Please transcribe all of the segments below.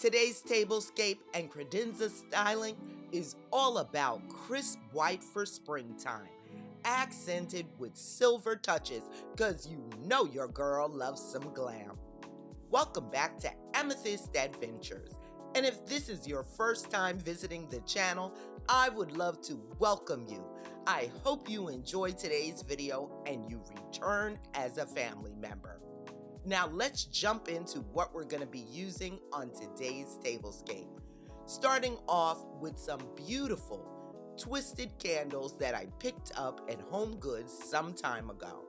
Today's tablescape and credenza styling is all about crisp white for springtime, accented with silver touches, cause you know your girl loves some glam. Welcome back to Amethyst Adventures. And if this is your first time visiting the channel, I would love to welcome you. I hope you enjoyed today's video and you return as a family member. Now let's jump into what we're going to be using on today's tablescape. Starting off with some beautiful twisted candles that I picked up at Home Goods some time ago.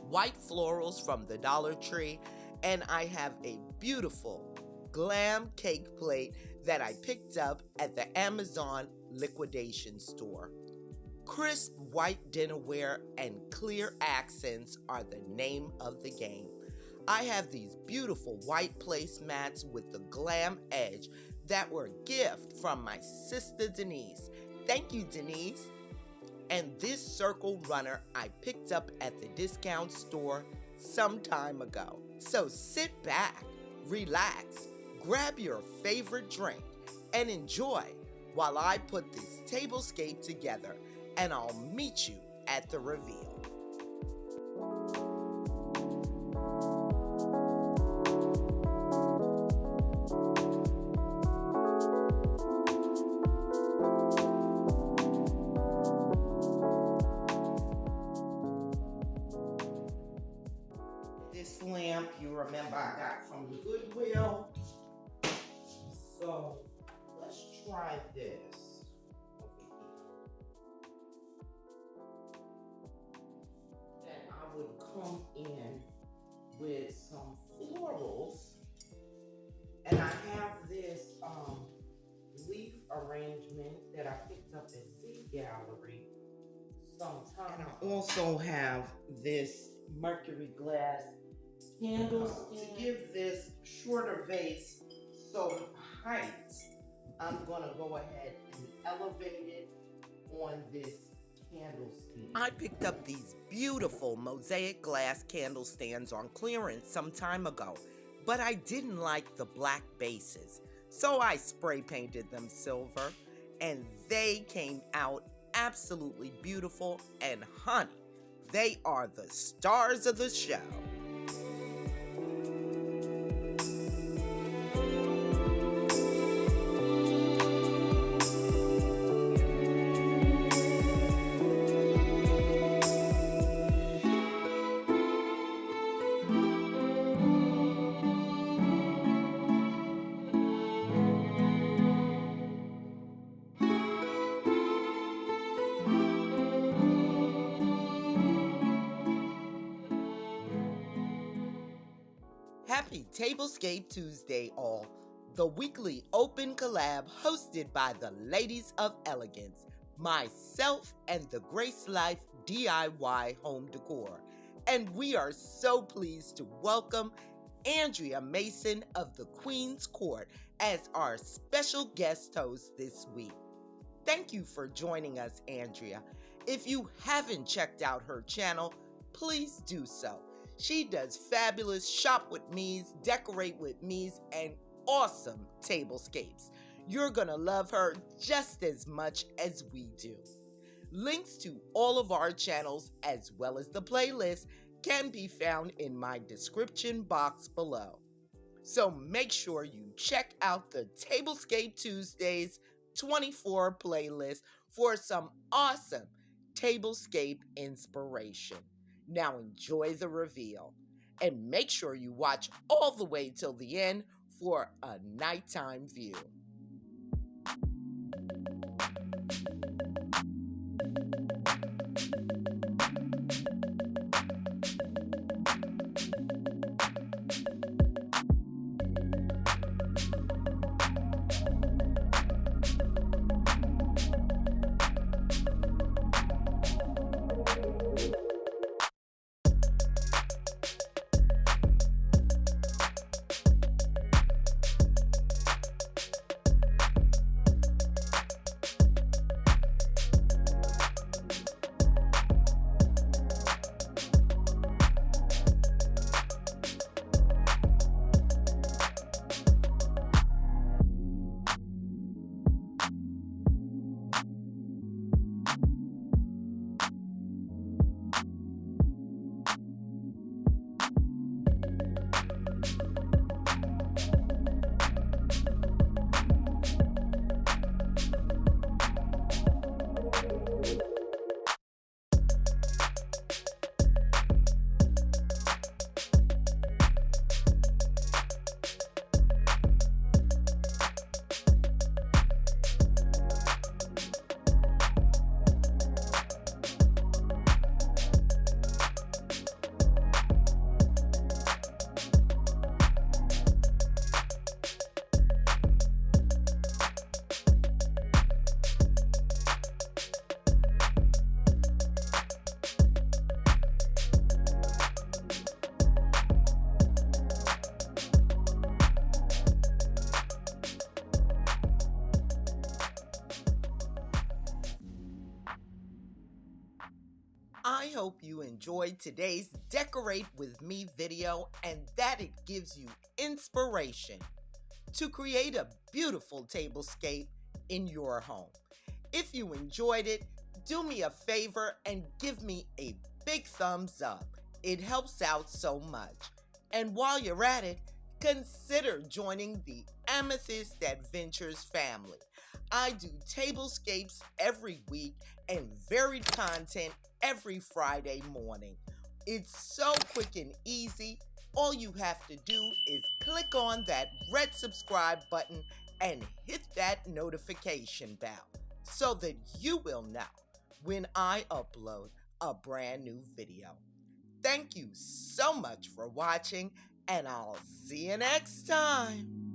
White florals from the Dollar Tree, and I have a beautiful Glam cake plate that I picked up at the Amazon liquidation store. Crisp white dinnerware and clear accents are the name of the game. I have these beautiful white placemats with the glam edge that were a gift from my sister Denise. Thank you, Denise. And this circle runner I picked up at the discount store some time ago. So sit back, relax, grab your favorite drink, and enjoy while I put this tablescape together, and I'll meet you at the reveal. This lamp, you remember I got from the Goodwill. So let's try this over here. Then I would come in with some florals, and I have this leaf arrangement that I picked up at Sea Gallery sometime. And I also have this mercury glass candles to give this shorter vase some height. I'm gonna go ahead and elevate it on this candlestick. I picked up these beautiful mosaic glass candle stands on clearance some time ago, but I didn't like the black bases, so I spray painted them silver, and they came out absolutely beautiful, and honey, they are the stars of the show. Happy Tablescape Tuesday, all. The weekly open collab hosted by the Ladies of Elegance, myself, and the Grace Life DIY Home Decor. And we are so pleased to welcome Andrea Mason of the Queen's Court as our special guest host this week. Thank you for joining us, Andrea. If you haven't checked out her channel, please do so. She does fabulous shop with me's, decorate with me's, and awesome tablescapes. You're gonna love her just as much as we do. Links to all of our channels, as well as the playlist, can be found in my description box below. So make sure you check out the Tablescape Tuesdays 24 playlist for some awesome tablescape inspiration. Now enjoy the reveal, and make sure you watch all the way till the end for a nighttime view. I hope you enjoyed today's Decorate With Me video and that it gives you inspiration to create a beautiful tablescape in your home. If you enjoyed it, do me a favor and give me a big thumbs up. It helps out so much. And while you're at it, consider joining the Amethyst Adventures family. I do tablescapes every week and varied content every Friday morning. It's so quick and easy. All you have to do is click on that red subscribe button and hit that notification bell so that you will know when I upload a brand new video. Thank you so much for watching, and I'll see you next time.